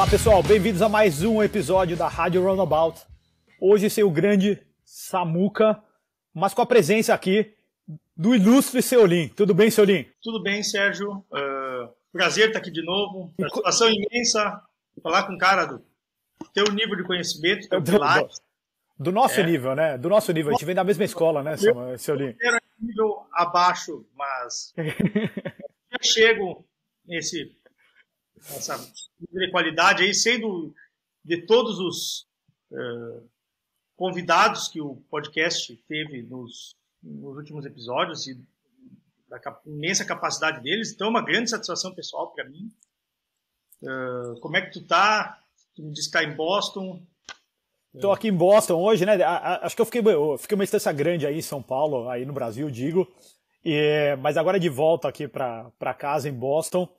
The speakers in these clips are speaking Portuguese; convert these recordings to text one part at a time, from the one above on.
Olá pessoal, bem-vindos a mais um episódio da Rádio Roundabout. Hoje sem o grande Samuca, mas com a presença aqui do ilustre Seolim. Tudo bem, Seolim? Tudo bem, Sérgio. Prazer estar aqui de novo. Satisfação imensa falar com um cara do teu nível de conhecimento, teu pilates. Do nosso nível, né? Do nosso nível. A gente vem da mesma escola, né, Seolim? Eu era nível abaixo, mas já chego nessa nível de qualidade aí, sei de todos os convidados que o podcast teve nos últimos episódios e da imensa capacidade deles. Então é uma grande satisfação pessoal para mim. Como é que tu tá? Tu me disse que tá em Boston. Estou aqui em Boston hoje, né? Acho que eu fiquei uma distância grande aí em São Paulo, aí no Brasil, digo. Mas agora de volta aqui para casa em Boston.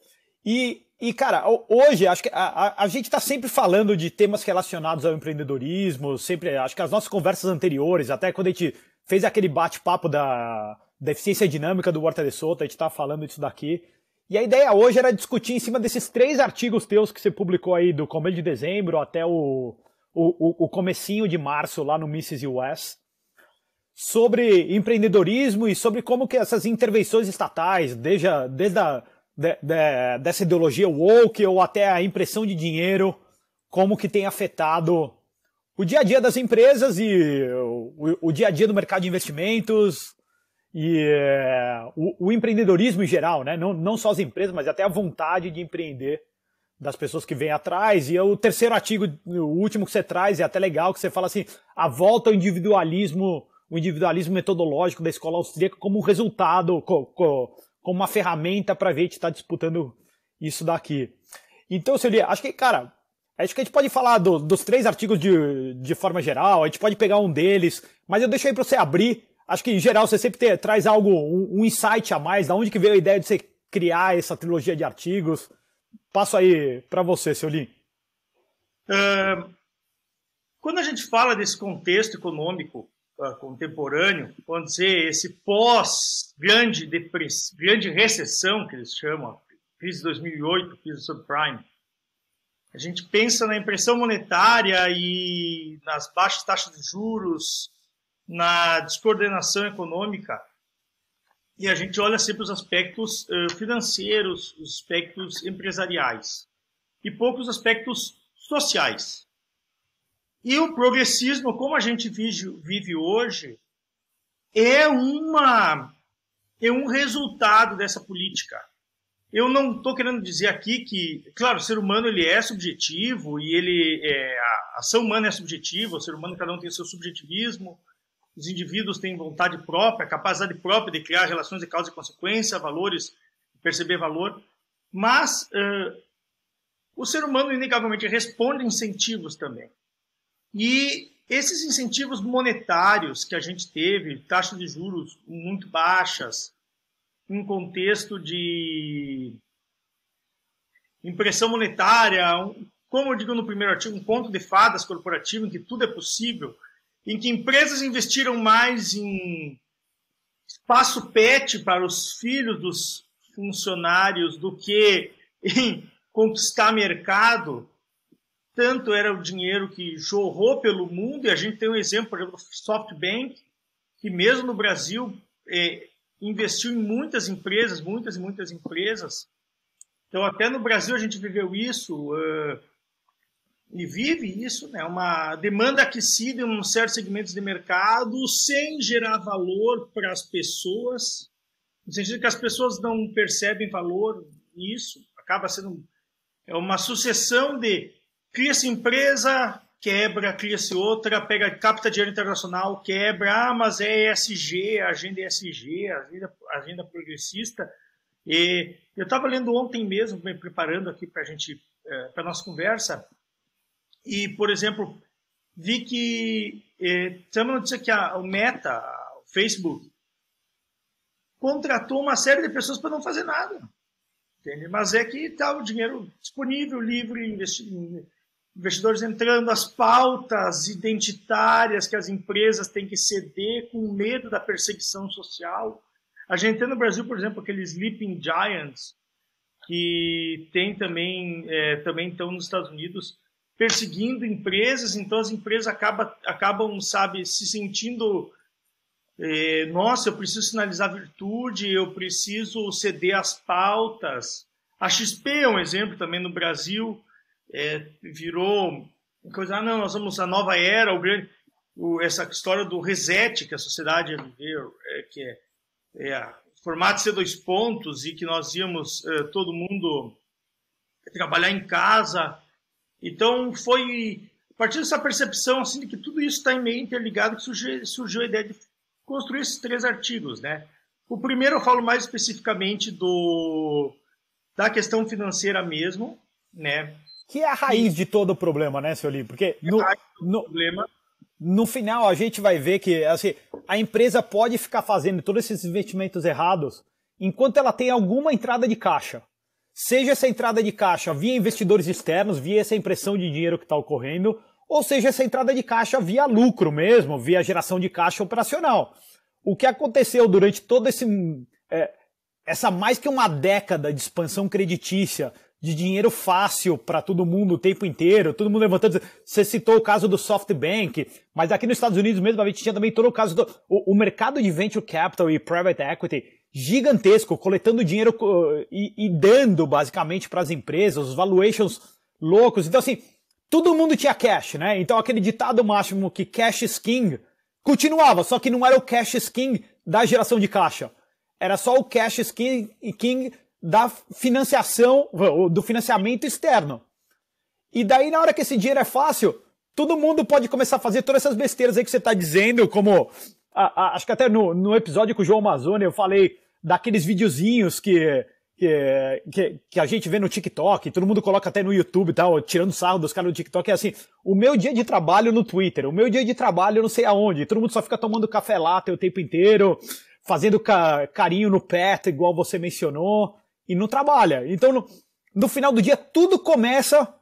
E, cara, hoje acho que a gente está sempre falando de temas relacionados ao empreendedorismo, sempre, acho que as nossas conversas anteriores, até quando a gente fez aquele bate-papo da eficiência dinâmica do Walter de Soto, a gente estava falando disso daqui. E a ideia hoje era discutir em cima desses 3 artigos teus que você publicou aí do começo de dezembro até o comecinho de março lá no Mrs. US, sobre empreendedorismo e sobre como que essas intervenções estatais, desde dessa ideologia woke ou até a impressão de dinheiro, como que tem afetado o dia a dia das empresas e o dia a dia do mercado de investimentos e o empreendedorismo em geral, né? Não só as empresas, mas até a vontade de empreender das pessoas que vêm atrás. E o terceiro artigo, o último que você traz, é até legal, que você fala assim, a volta ao individualismo, o individualismo metodológico da escola austríaca como resultado, como uma ferramenta para ver a gente estar disputando isso daqui. Então, acho que, cara, acho que a gente pode falar dos 3 artigos de forma geral, a gente pode pegar um deles, mas eu deixo aí para você abrir. Acho que, em geral, você sempre traz algo, um insight a mais, da onde que veio a ideia de você criar essa trilogia de artigos. Passo aí para você, Seolim. Quando a gente fala desse contexto econômico contemporâneo, vamos dizer, esse pós-grande recessão, que eles chamam, crise de 2008, crise do subprime, a gente pensa na impressão monetária e nas baixas taxas de juros, na descoordenação econômica, e a gente olha sempre os aspectos financeiros, os aspectos empresariais, e poucos aspectos sociais. E o progressismo, como a gente vive hoje, é um resultado dessa política. Eu não estou querendo dizer aqui que, claro, o ser humano ele é subjetivo, e a ação humana é subjetiva, o ser humano cada um tem o seu subjetivismo, os indivíduos têm vontade própria, capacidade própria de criar relações de causa e consequência, valores, perceber valor, mas o ser humano inegavelmente responde a incentivos também. E esses incentivos monetários que a gente teve, taxas de juros muito baixas, um contexto de impressão monetária, como eu digo no primeiro artigo, um conto de fadas corporativo em que tudo é possível, em que empresas investiram mais em espaço pet para os filhos dos funcionários do que em conquistar mercado. Tanto era o dinheiro que jorrou pelo mundo, e a gente tem um exemplo, por exemplo, do SoftBank, que mesmo no Brasil investiu em muitas empresas, muitas e muitas empresas. Então, até no Brasil a gente viveu isso, e vive isso, né? Uma demanda aquecida em certos segmentos de mercado, sem gerar valor para as pessoas, no sentido que as pessoas não percebem valor nisso, acaba sendo uma sucessão de cria-se empresa, quebra, cria-se outra, capta dinheiro internacional, quebra, mas é ESG, a agenda ESG, a agenda progressista. E eu estava lendo ontem mesmo, me preparando aqui para a nossa conversa, e, por exemplo, vi que tem uma notícia que o Meta, o Facebook, contratou uma série de pessoas para não fazer nada. Entende? Mas é que está o dinheiro disponível, livre, investidores entrando, as pautas identitárias que as empresas têm que ceder com medo da perseguição social. A gente tem no Brasil, por exemplo, aqueles Sleeping Giants, que tem também estão nos Estados Unidos perseguindo empresas, então as empresas acabam, sabe, se sentindo, nossa, eu preciso sinalizar virtude, eu preciso ceder às pautas. A XP é um exemplo também no Brasil, virou coisa, não, nós vamos a nova era, essa história do reset que a sociedade viveu, que formato C2 pontos e que nós íamos todo mundo trabalhar em casa. Então foi a partir dessa percepção assim, de que tudo isso está meio interligado que surgiu a ideia de construir esses 3 artigos, né? O primeiro eu falo mais especificamente da questão financeira mesmo, né? Que é a raiz de todo o problema, né, seu Lee? Porque no final a gente vai ver que assim, a empresa pode ficar fazendo todos esses investimentos errados enquanto ela tem alguma entrada de caixa. Seja essa entrada de caixa via investidores externos, via essa impressão de dinheiro que está ocorrendo, ou seja essa entrada de caixa via lucro mesmo, via geração de caixa operacional. O que aconteceu durante todo essa mais que uma década de expansão creditícia, de dinheiro fácil para todo mundo o tempo inteiro, todo mundo levantando. Você citou o caso do SoftBank, mas aqui nos Estados Unidos mesmo a gente tinha também todo o caso do o mercado de venture capital e private equity gigantesco, coletando dinheiro e dando basicamente para as empresas, os valuations loucos. Então assim, todo mundo tinha cash, né? Então aquele ditado máximo que cash is king continuava, só que não era o cash is king da geração de caixa. Era só o cash is king da financiação, do financiamento externo. E daí, na hora que esse dinheiro é fácil, todo mundo pode começar a fazer todas essas besteiras aí que você está dizendo, como, acho que até no episódio com o João Mazzoni eu falei daqueles videozinhos que a gente vê no TikTok, todo mundo coloca até no YouTube e tal, tirando sarro dos caras do TikTok, é assim, o meu dia de trabalho no Twitter, o meu dia de trabalho não sei aonde, todo mundo só fica tomando café latte o tempo inteiro, fazendo carinho no pet, igual você mencionou, e não trabalha. Então, no final do dia, tudo começa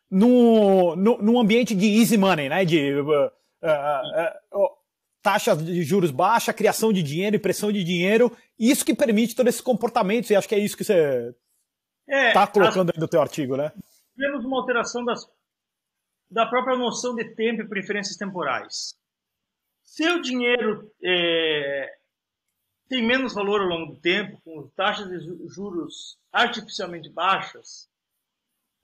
num ambiente de easy money, né? De taxas de juros baixas, criação de dinheiro, impressão de dinheiro, isso que permite todos esses comportamentos, e acho que é isso que você está colocando aí no teu artigo, né? Temos uma alteração da própria noção de tempo e preferências temporais. Se o dinheiro tem menos valor ao longo do tempo, com taxas de juros artificialmente baixas,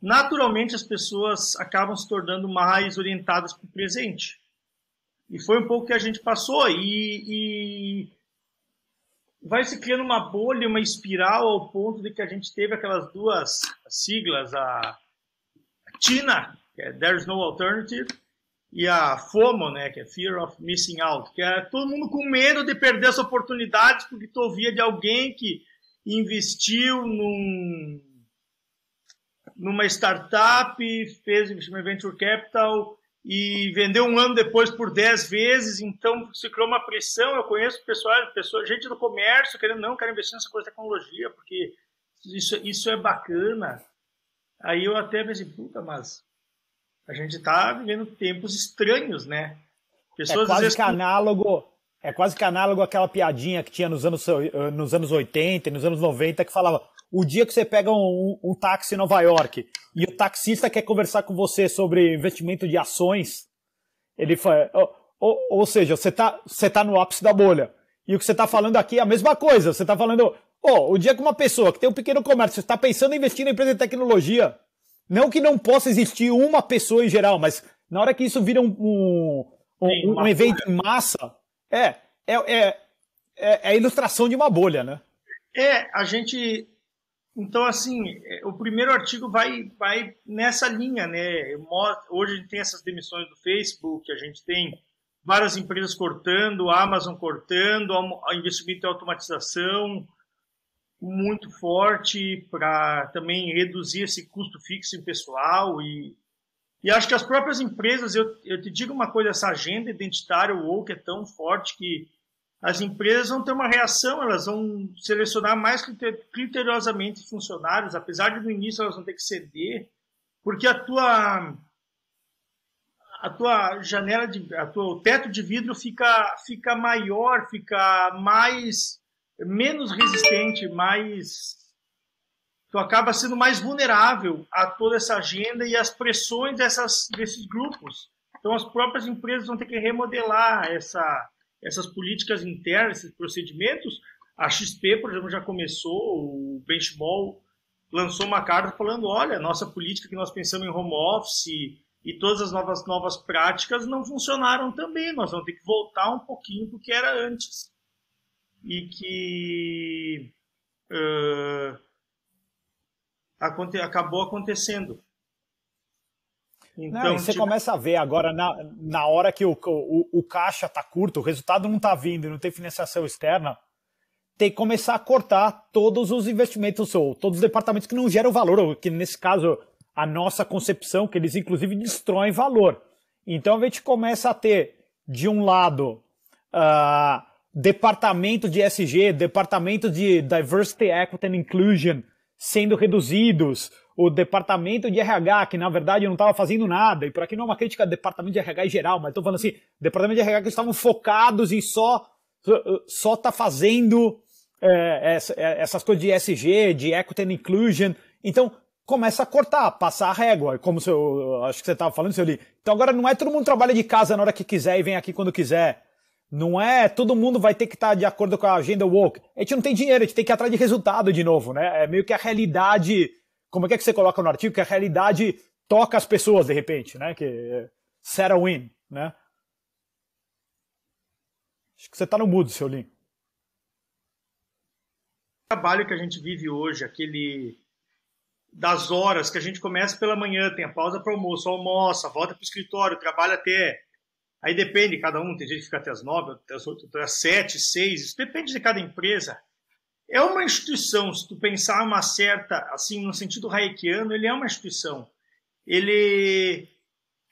naturalmente as pessoas acabam se tornando mais orientadas para o presente. E foi um pouco que a gente passou, e vai se criando uma bolha, uma espiral, ao ponto de que a gente teve aquelas 2 siglas, a TINA, que é There's No Alternative, e a FOMO, né, que é Fear of Missing Out, que é todo mundo com medo de perder as oportunidades porque tu ouvia de alguém que investiu numa startup, fez investimento em venture capital e vendeu um ano depois por 10 vezes, então se criou uma pressão. Eu conheço gente do comércio querendo, não, quero investir nessa coisa de tecnologia porque isso é bacana. Aí eu até pensei, puta, mas a gente está vivendo tempos estranhos, né? Pessoas, é quase que análogo àquela piadinha que tinha nos anos 80 e nos anos 90 que falava o dia que você pega um táxi em Nova York e o taxista quer conversar com você sobre investimento de ações, ele fala, ou seja, você tá no ápice da bolha. E o que você está falando aqui é a mesma coisa. Você está falando, o dia que uma pessoa que tem um pequeno comércio está pensando em investir na empresa de tecnologia, não que não possa existir uma pessoa em geral, mas na hora que isso vira um evento em massa, é a ilustração de uma bolha, né? A gente... Então, assim, o primeiro artigo vai nessa linha, né? Hoje a gente tem essas demissões do Facebook, a gente tem várias empresas cortando, a Amazon cortando, o investimento em automatização muito forte para também reduzir esse custo fixo em pessoal. E acho que as próprias empresas, eu te digo uma coisa, essa agenda identitária, o woke, é tão forte que as empresas vão ter uma reação, elas vão selecionar mais criteriosamente funcionários, apesar de no início elas vão ter que ceder, porque o teto de vidro fica maior, fica menos resistente, mais tu acaba sendo mais vulnerável a toda essa agenda e as pressões desses grupos. Então, as próprias empresas vão ter que remodelar essas políticas internas, esses procedimentos. A XP, por exemplo, já começou, o Benchmall lançou uma carta falando, olha, nossa política que nós pensamos em home office e todas as novas práticas não funcionaram também. Nós vamos ter que voltar um pouquinho para o que era antes. E que acabou acontecendo. Então, não, e você começa a ver agora, na hora que o caixa está curto, o resultado não está vindo, não tem financiação externa, tem que começar a cortar todos os investimentos, ou todos os departamentos que não geram valor, ou que nesse caso, a nossa concepção, que eles inclusive destroem valor. Então a gente começa a ter, de um lado, departamento de ESG, departamento de Diversity, Equity and Inclusion sendo reduzidos, o departamento de RH, que na verdade não estava fazendo nada, e por aqui não é uma crítica ao departamento de RH em geral, mas estou falando assim, departamento de RH que estavam focados em só tá fazendo essas coisas de ESG, de Equity and Inclusion, então começa a cortar, passar a régua, como acho que você estava falando, seu Lee. Então agora não é todo mundo trabalha de casa na hora que quiser e vem aqui quando quiser. Não é todo mundo vai ter que estar de acordo com a agenda woke. A gente não tem dinheiro, a gente tem que ir atrás de resultado de novo, né? É meio que a realidade, como é que você coloca no artigo, que a realidade toca as pessoas de repente, né? Que set a win, né? Acho que você está no mudo, seu Lin. O trabalho que a gente vive hoje, aquele das horas que a gente começa pela manhã, tem a pausa para almoço, almoça, volta para o escritório, trabalha até... Aí depende, cada um, tem gente que fica até as 9, até as 8, até as 7, 6, isso depende de cada empresa. É uma instituição, se tu pensar uma certa, assim, no sentido hayekiano, ele é uma instituição. Ele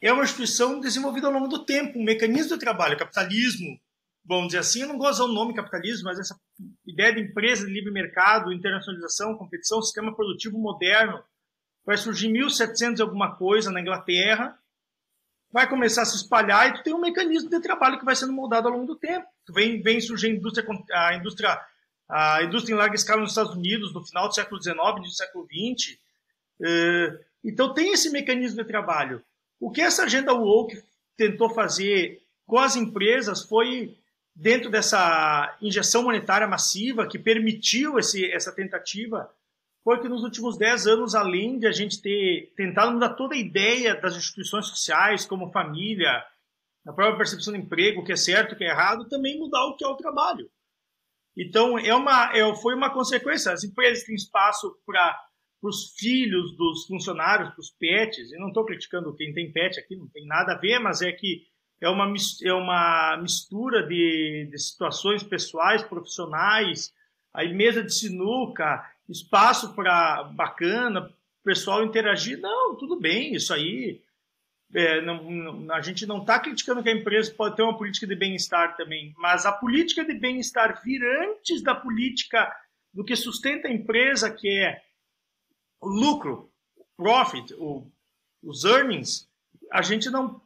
é uma instituição desenvolvida ao longo do tempo, um mecanismo de trabalho, capitalismo, vamos dizer assim, eu não gosto de usar o nome capitalismo, mas essa ideia de empresa de livre mercado, internacionalização, competição, sistema produtivo moderno, vai surgir em 1700 e alguma coisa na Inglaterra, vai começar a se espalhar e tu tem um mecanismo de trabalho que vai sendo moldado ao longo do tempo. Vem surgir a indústria em larga escala nos Estados Unidos no final do século XIX, início do século XX. Então tem esse mecanismo de trabalho. O que essa agenda woke tentou fazer com as empresas foi, dentro dessa injeção monetária massiva que permitiu essa tentativa, foi que nos últimos 10 anos, além de a gente ter tentado mudar toda a ideia das instituições sociais, como família, a própria percepção do emprego, o que é certo, o que é errado, também mudar o que é o trabalho. Então, foi uma consequência. As empresas têm espaço para os filhos dos funcionários, para os pets, e não estou criticando quem tem pet aqui, não tem nada a ver, mas é que é uma mistura de situações pessoais, profissionais, aí mesa de sinuca, espaço para bacana, pessoal interagir. Não, tudo bem, isso aí. A gente não está criticando que a empresa pode ter uma política de bem-estar também, mas a política de bem-estar vir antes da política do que sustenta a empresa, que é o lucro, o profit, os earnings, a gente não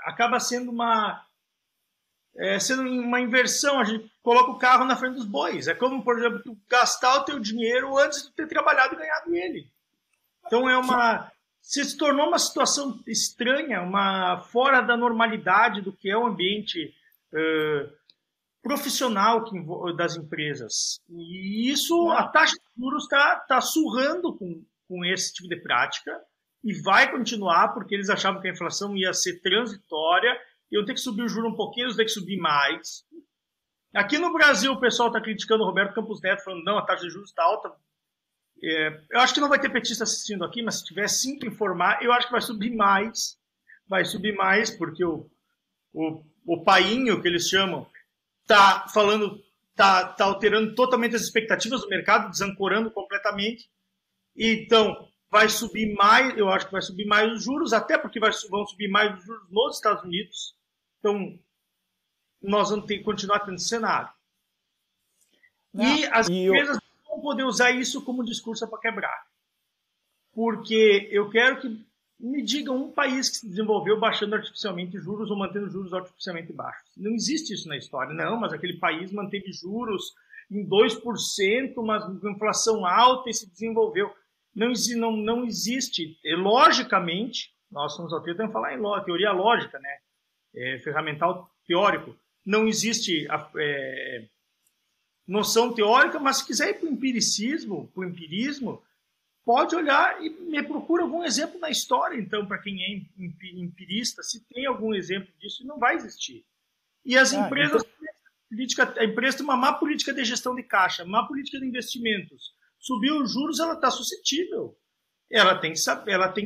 acaba sendo uma inversão. A gente coloca o carro na frente dos bois. É como, por exemplo, tu gastar o teu dinheiro antes de ter trabalhado e ganhado ele. Então se tornou uma situação estranha, fora da normalidade do que é o ambiente profissional das empresas. E isso, a taxa de juros está surrando com esse tipo de prática e vai continuar, porque eles achavam que a inflação ia ser transitória, iam ter que subir o juro um pouquinho, eles vão ter que subir mais. Aqui no Brasil, o pessoal está criticando o Roberto Campos Neto, falando não, a taxa de juros está alta. Eu acho que não vai ter petista assistindo aqui, mas se tiver sim que informar, eu acho que vai subir mais. Vai subir mais, porque o painho, que eles chamam, está alterando totalmente as expectativas do mercado, desancorando completamente. Então, vai subir mais, eu acho que vai subir mais os juros, até porque vão subir mais os juros nos Estados Unidos. Então, nós vamos ter que continuar tendo esse cenário. E as empresas vão poder usar isso como discurso para quebrar. Porque eu quero que me digam um país que se desenvolveu baixando artificialmente juros ou mantendo juros artificialmente baixos. Não existe isso na história. Não, mas aquele país manteve juros em 2%, mas com inflação alta e se desenvolveu. Não existe. Logicamente, nós somos tentando falar em teoria lógica, né? Ferramental teórico. Não existe noção teórica, mas se quiser ir para o empirismo, pode olhar e me procura algum exemplo na história, então, para quem é empirista, se tem algum exemplo disso, não vai existir. E as empresas, a empresa tem uma má política de gestão de caixa, má política de investimentos. Subiu os juros, ela está suscetível. Ela tem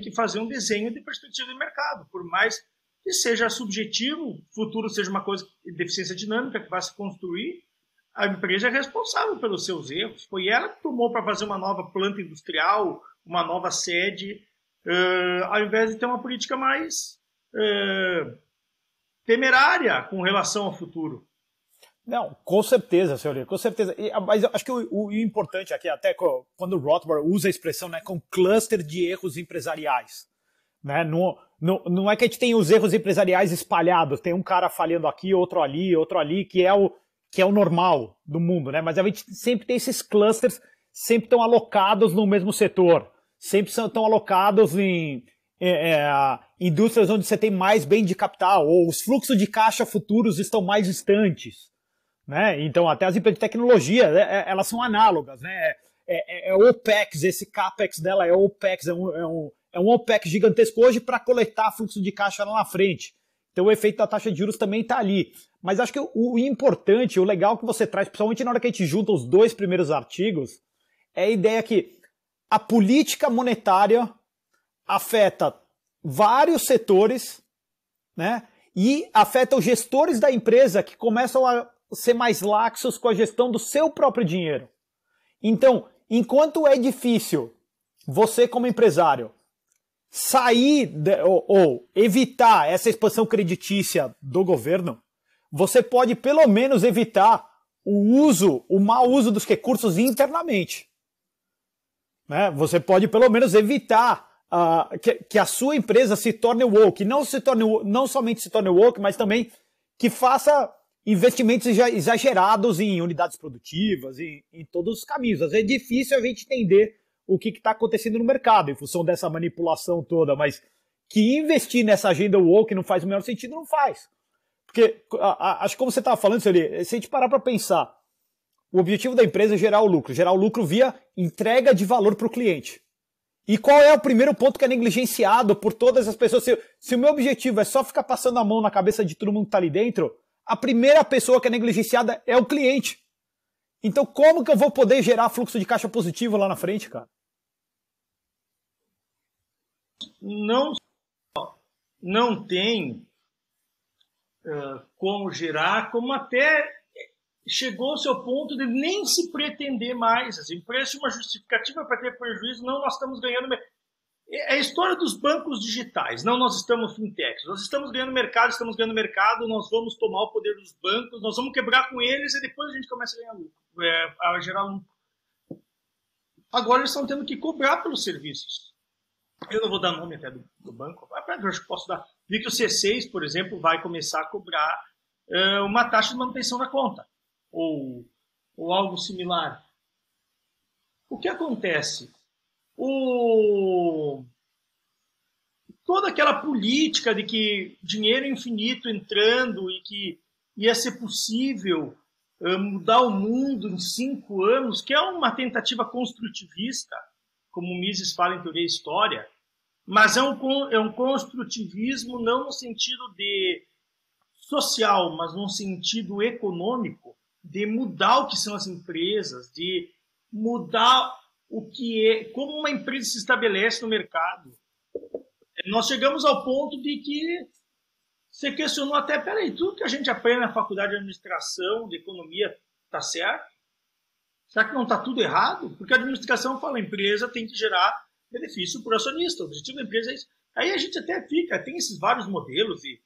que fazer um desenho de perspectiva de mercado, por mais que seja subjetivo, o futuro seja uma coisa de deficiência dinâmica que vai se construir, a empresa é responsável pelos seus erros. Foi ela que tomou para fazer uma nova planta industrial, uma nova sede, ao invés de ter uma política mais temerária com relação ao futuro. Não, com certeza, senhor Lira, com certeza. Mas eu acho que o importante aqui, até quando o Rothbard usa a expressão, né, com cluster de erros empresariais. Né? Não é que a gente tem os erros empresariais espalhados, tem um cara falhando aqui, outro ali, que é o normal do mundo, né? Mas a gente sempre tem esses clusters, sempre estão alocados no mesmo setor, sempre estão alocados em indústrias onde você tem mais bem de capital, ou os fluxos de caixa futuros estão mais distantes. Né? Então, até as empresas de tecnologia, elas são análogas. Né? É OPEX, esse CAPEX dela é OPEX, é um OPEX gigantesco hoje para coletar fluxo de caixa lá na frente. Então o efeito da taxa de juros também está ali. Mas acho que o importante, o legal que você traz, principalmente na hora que a gente junta os dois primeiros artigos, é a ideia que a política monetária afeta vários setores, né? E afeta os gestores da empresa que começam a ser mais laxos com a gestão do seu próprio dinheiro. Então, enquanto é difícil você como empresário sair ou evitar essa expansão creditícia do governo, você pode pelo menos evitar o mau uso dos recursos internamente. Né? Você pode pelo menos evitar que a sua empresa se torne woke, não somente se torne woke, mas também que faça investimentos exagerados em unidades produtivas, em todos os caminhos. Às vezes é difícil a gente entender o que está acontecendo no mercado, em função dessa manipulação toda, mas que investir nessa agenda woke não faz o menor sentido, não faz. Porque, acho que como você estava falando, se a gente parar para pensar, o objetivo da empresa é gerar o lucro via entrega de valor para o cliente. E qual é o primeiro ponto que é negligenciado por todas as pessoas? Se o meu objetivo é só ficar passando a mão na cabeça de todo mundo que está ali dentro, a primeira pessoa que é negligenciada é o cliente. Então como que eu vou poder gerar fluxo de caixa positivo lá na frente, cara? Não tem como gerar, como até chegou-se ao ponto de nem se pretender mais. As empresas têm uma justificativa para ter prejuízo, não, nós estamos ganhando. É a história dos bancos digitais, não nós estamos fintechs, nós estamos ganhando mercado, nós vamos tomar o poder dos bancos, nós vamos quebrar com eles e depois a gente começa a ganhar lucro, a gerar lucro. Agora eles estão tendo que cobrar pelos serviços. Eu não vou dar nome até do banco, eu acho que posso dar. Vi que o C6, por exemplo, vai começar a cobrar uma taxa de manutenção da conta, ou algo similar. O que acontece? Toda aquela política de que dinheiro infinito entrando e que ia ser possível mudar o mundo em 5 anos, que é uma tentativa construtivista, como o Mises fala em Teoria e História, mas é um construtivismo não no sentido de social, mas no sentido econômico, de mudar o que são as empresas, de mudar o que é, como uma empresa se estabelece no mercado. Nós chegamos ao ponto de que você questionou até, peraí, tudo que a gente aprende na faculdade de administração, de economia, está certo? Será que não está tudo errado? Porque a administração fala, a empresa tem que gerar benefício para o acionista, o objetivo da empresa é isso. Aí a gente até tem esses vários modelos de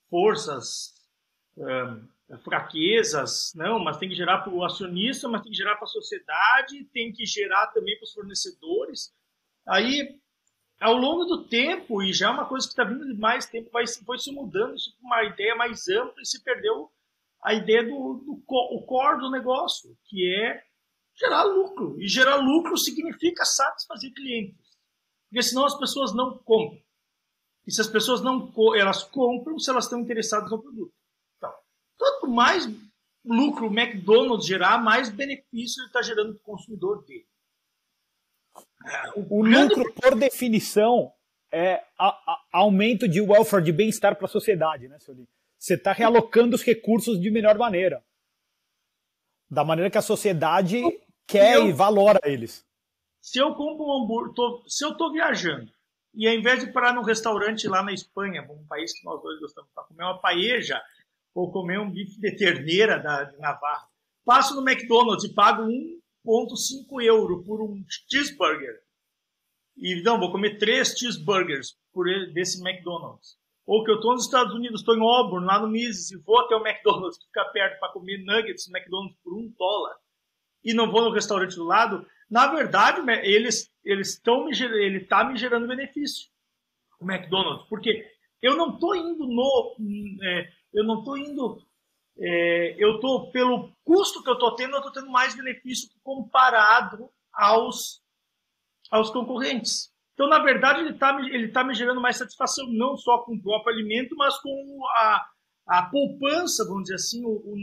forças, fraquezas, não, mas tem que gerar para o acionista, mas tem que gerar para a sociedade, tem que gerar também para os fornecedores. Aí, ao longo do tempo, e já é uma coisa que está vindo de mais tempo, foi se mudando isso para uma ideia mais ampla e se perdeu a ideia o core do negócio, que é gerar lucro. E gerar lucro significa satisfazer clientes. Porque senão as pessoas não compram. E se as pessoas não elas compram se elas estão interessadas no produto. Então, quanto mais lucro o McDonald's gerar, mais benefício ele está gerando para o consumidor dele. O lucro, por definição, é aumento de welfare, de bem-estar para a sociedade, né, Sueli? Você está realocando os recursos de melhor maneira. Da maneira que a sociedade quer e valora eles. Se eu compro um hambúrguer, se eu estou viajando, e ao invés de parar num restaurante lá na Espanha, um país que nós dois gostamos, para comer uma paella ou comer um bife de terneira de Navarra, passo no McDonald's e pago 1,5 euro por um cheeseburger. E não, vou comer 3 cheeseburgers desse McDonald's. Ou que eu estou nos Estados Unidos, estou em Auburn, lá no Mises, e vou até o McDonald's, que fica perto, para comer nuggets no McDonald's por $1, e não vou no restaurante do lado, na verdade, ele está me gerando benefício, o McDonald's, porque eu não estou indo eu estou, pelo custo que eu estou tendo mais benefício comparado aos concorrentes. Então, na verdade, ele tá me gerando mais satisfação, não só com o próprio alimento, mas com a poupança, vamos dizer assim, o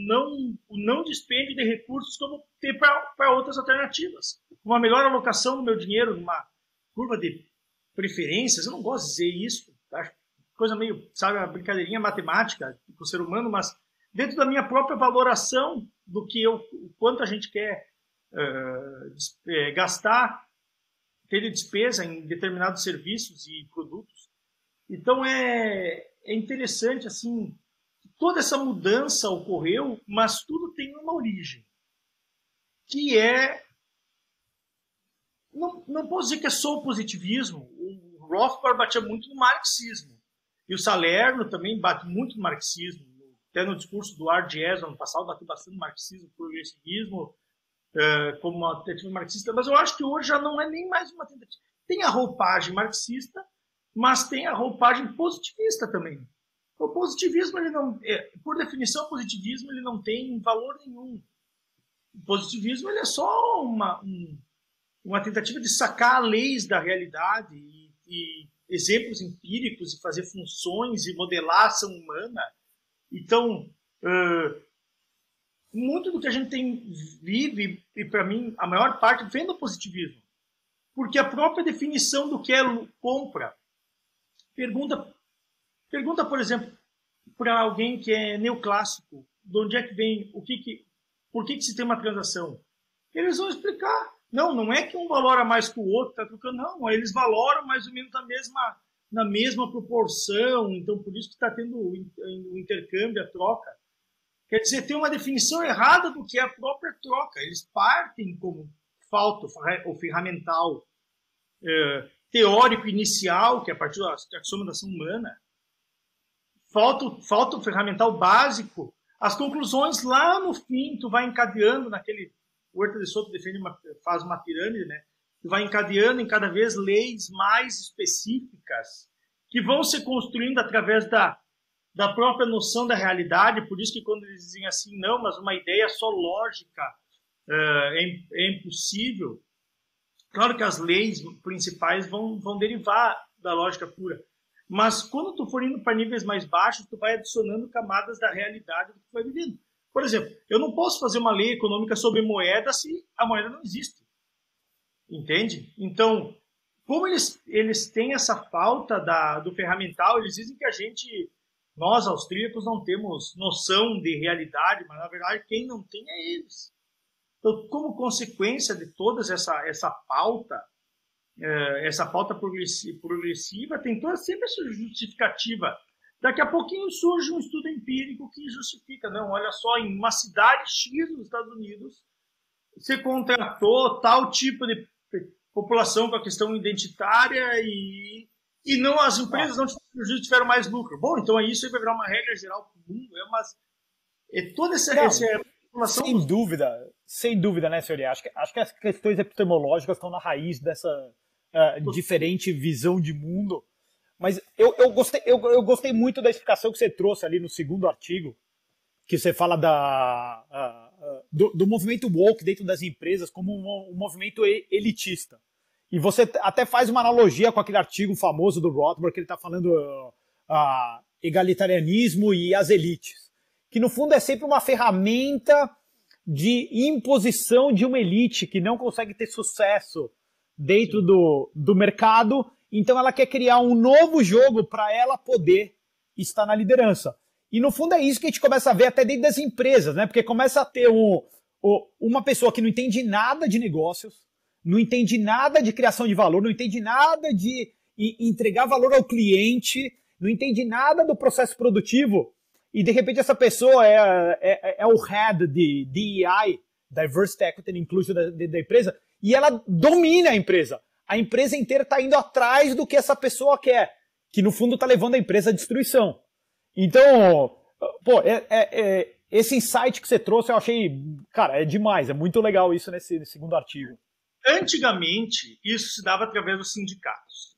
não dispêndio de recursos que eu vou ter para outras alternativas. Uma melhor alocação do meu dinheiro, numa curva de preferências, eu não gosto de dizer isso, tá? Coisa meio, sabe, uma brincadeirinha matemática com o ser humano, mas dentro da minha própria valoração do que o quanto a gente quer gastar, ter despesa em determinados serviços e produtos. Então é interessante assim, toda essa mudança ocorreu, mas tudo tem uma origem, que é, não posso dizer que é só o positivismo. O Rothbard batia muito no marxismo, e o Salerno também bate muito no marxismo, até no discurso do Art Diaz ano passado bateu bastante no marxismo, progressivismo, como uma tentativa marxista, mas eu acho que hoje já não é nem mais uma tentativa. Tem a roupagem marxista, mas tem a roupagem positivista também. O positivismo, ele não, por definição, o positivismo ele não tem valor nenhum. O positivismo ele é só uma tentativa de sacar leis da realidade e exemplos empíricos e fazer funções e modelar a ação humana. Então, muito do que a gente vive, e para mim, a maior parte, vem do positivismo. Porque a própria definição do que é compra. Pergunta, por exemplo, para alguém que é neoclássico, de onde é que vem, por que se tem uma transação? Eles vão explicar. Não é que um valora mais que o outro, está trocando, não. Eles valoram mais ou menos na mesma proporção, então por isso que está tendo o intercâmbio, a troca. Quer dizer, tem uma definição errada do que é a própria troca. Eles partem como falta o ferramental teórico inicial, que é a partir da taxônomia da ação humana. Falta o ferramental básico. As conclusões lá no fim, tu vai encadeando naquele... O Huerta de Soto faz uma pirâmide, né? Tu vai encadeando em cada vez leis mais específicas que vão se construindo através da própria noção da realidade. Por isso que quando eles dizem assim, não, mas uma ideia só lógica é impossível. Claro que as leis principais vão derivar da lógica pura. Mas quando tu for indo para níveis mais baixos, tu vai adicionando camadas da realidade que tu vai vivendo. Por exemplo, eu não posso fazer uma lei econômica sobre moeda se a moeda não existe. Entende? Então, como eles têm essa falta do ferramental, eles dizem que nós austríacos não temos noção de realidade, mas na verdade quem não tem é eles. Então, como consequência de toda essa pauta progressiva, tem toda sempre essa justificativa. Daqui a pouquinho surge um estudo empírico que justifica, não, olha só, em uma cidade X nos Estados Unidos, você contratou tal tipo de população com a questão identitária e não as empresas não tiveram mais lucro. Bom, então isso aí vai virar uma regra geral para o mundo. Toda essa população... Sem dúvida, né, senhor? Acho que as questões epistemológicas estão na raiz dessa diferente visão de mundo. Mas eu gostei muito da explicação que você trouxe ali no segundo artigo, que você fala do movimento woke dentro das empresas como um movimento elitista. E você até faz uma analogia com aquele artigo famoso do Rothbard, que ele está falando egalitarianismo e as elites. Que no fundo é sempre uma ferramenta de imposição de uma elite que não consegue ter sucesso dentro do mercado, então ela quer criar um novo jogo para ela poder estar na liderança. E no fundo é isso que a gente começa a ver até dentro das empresas, né? Porque começa a ter uma pessoa que não entende nada de negócios, não entende nada de criação de valor, não entende nada de entregar valor ao cliente, não entende nada do processo produtivo, e de repente essa pessoa é o head de DEI, Diversity, Equity and Inclusion da empresa, e ela domina a empresa. A empresa inteira está indo atrás do que essa pessoa quer, que no fundo está levando a empresa à destruição. Então, pô, esse insight que você trouxe eu achei, cara, é demais, é muito legal isso nesse segundo artigo. Antigamente, isso se dava através dos sindicatos.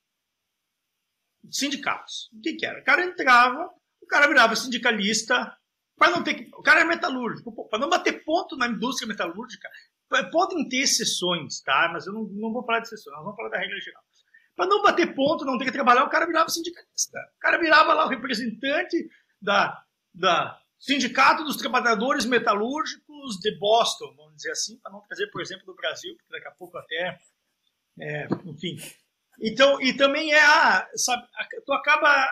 Sindicatos. O que era? O cara entrava, o cara virava sindicalista, para não ter que. O cara é metalúrgico, para não bater ponto na indústria metalúrgica. Podem ter exceções, tá? Mas eu não vou falar de exceções, nós vamos falar da regra geral. Para não bater ponto, não ter que trabalhar, o cara virava sindicalista. O cara virava lá o representante da Sindicato dos Trabalhadores Metalúrgicos de Boston, vamos dizer assim, para não trazer, por exemplo, do Brasil, porque daqui a pouco até, enfim. Então, e também sabe, tu acaba,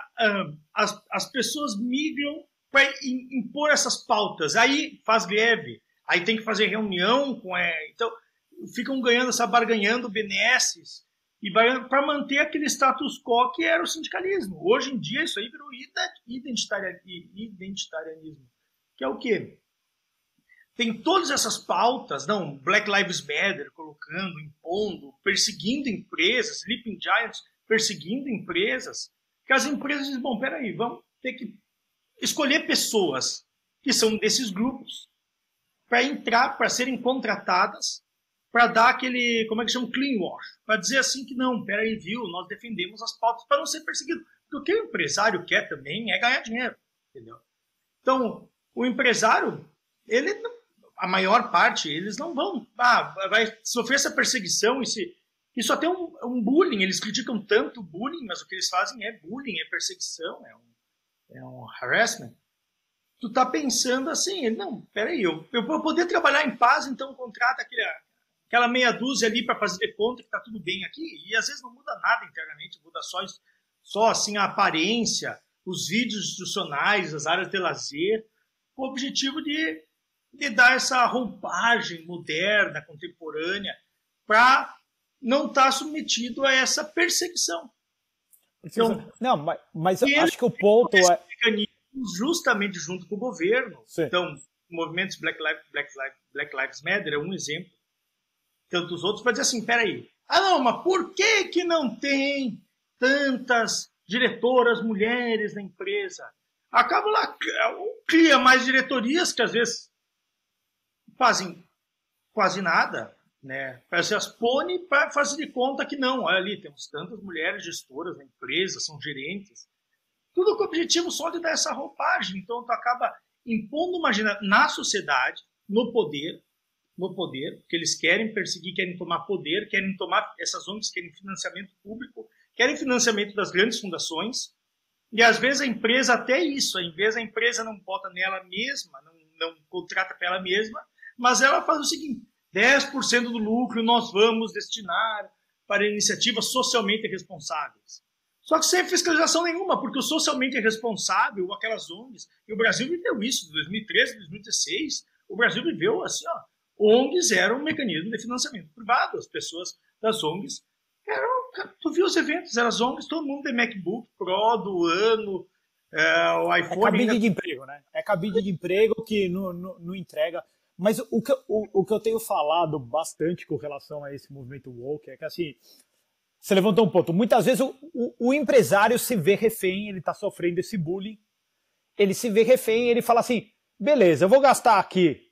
as pessoas migram para impor essas pautas, aí faz greve, aí tem que fazer reunião com, então ficam barganhando benesses, e para manter aquele status quo que era o sindicalismo. Hoje em dia isso aí virou identitarianismo, que é o quê? Tem todas essas pautas, não, Black Lives Matter colocando, impondo, perseguindo empresas, Sleeping Giants perseguindo empresas, que as empresas dizem, bom, peraí, vamos ter que escolher pessoas que são desses grupos para entrar, para serem contratadas, para dar aquele, como é que chama, clean wash, para dizer assim que não, peraí, viu, nós defendemos as pautas para não ser perseguido. Porque o que o empresário quer também é ganhar dinheiro, entendeu? Então, o empresário, a maior parte, eles não vão, vai sofrer essa perseguição, isso até um bullying, eles criticam tanto o bullying, mas o que eles fazem é bullying, é perseguição, é um harassment. Tu tá pensando assim, não, peraí, eu vou poder trabalhar em paz, então contrata aquela meia dúzia ali para fazer de conta que tá tudo bem aqui, e às vezes não muda nada internamente, muda só assim a aparência, os vídeos institucionais, as áreas de lazer, com o objetivo de dar essa roupagem moderna, contemporânea, para não estar submetido a essa perseguição. Então, não, mas eu acho que o ponto é justamente junto com o governo. Sim. Então, movimentos Black Lives Matter é um exemplo. Tantos outros para dizer assim, peraí, não, mas por que não tem tantas diretoras mulheres na empresa? Acaba lá, cria mais diretorias que às vezes fazem quase nada, né? Se as põe para fazer de conta que não, olha ali, temos tantas mulheres gestoras na empresa, são gerentes. Tudo com o objetivo só de dar essa roupagem. Então, tu acaba impondo uma na sociedade, no poder, porque eles querem perseguir, querem tomar poder, querem tomar, essas ONGs querem financiamento público, querem financiamento das grandes fundações, e às vezes a empresa, até isso, às vezes a empresa não bota nela mesma, não contrata para ela mesma, mas ela faz o seguinte, 10% do lucro nós vamos destinar para iniciativas socialmente responsáveis. Só que sem fiscalização nenhuma, porque o socialmente responsável, aquelas ONGs, e o Brasil viveu isso, de 2013 a 2016, o Brasil viveu assim, ONGs eram um mecanismo de financiamento privado, as pessoas das ONGs tu viu os eventos, eram as ONGs, todo mundo de MacBook Pro do ano, o iPhone... É cabide de emprego, né? É cabide de emprego que não entrega. Mas o que eu tenho falado bastante com relação a esse movimento woke é que, assim, você levantou um ponto. Muitas vezes o empresário se vê refém, ele está sofrendo esse bullying, ele se vê refém, ele fala assim, beleza, eu vou gastar aqui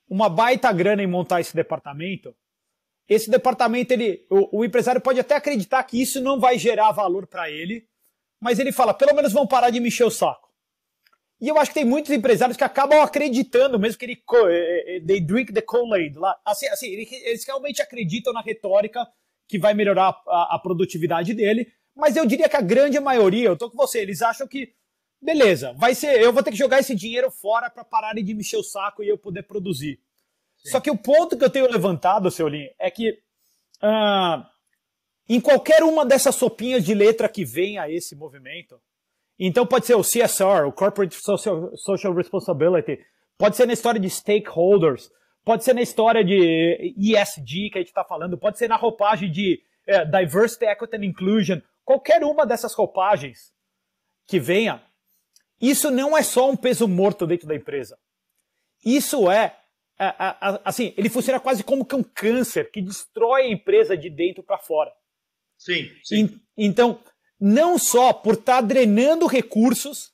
uma baita grana em montar esse departamento. Esse departamento, o empresário pode até acreditar que isso não vai gerar valor para ele, mas ele fala, pelo menos vão parar de me encher o saco. E eu acho que tem muitos empresários que acabam acreditando, mesmo que they drink the Kool-Aid lá. Assim, eles realmente acreditam na retórica que vai melhorar a produtividade dele, mas eu diria que a grande maioria, eu tô com você, eles acham que, beleza, eu vou ter que jogar esse dinheiro fora para pararem de me encher o saco e eu poder produzir. Sim. Só que o ponto que eu tenho levantado, seu Lin, é que em qualquer uma dessas sopinhas de letra que vem a esse movimento, então pode ser o CSR, o Corporate Social Responsibility, pode ser na história de stakeholders, pode ser na história de ESG que a gente está falando, pode ser na roupagem de Diversity, Equity and Inclusion, qualquer uma dessas roupagens que venha, isso não é só um peso morto dentro da empresa. Isso assim, ele funciona quase como que um câncer que destrói a empresa de dentro para fora. Sim, sim. Então, não só por estar drenando recursos,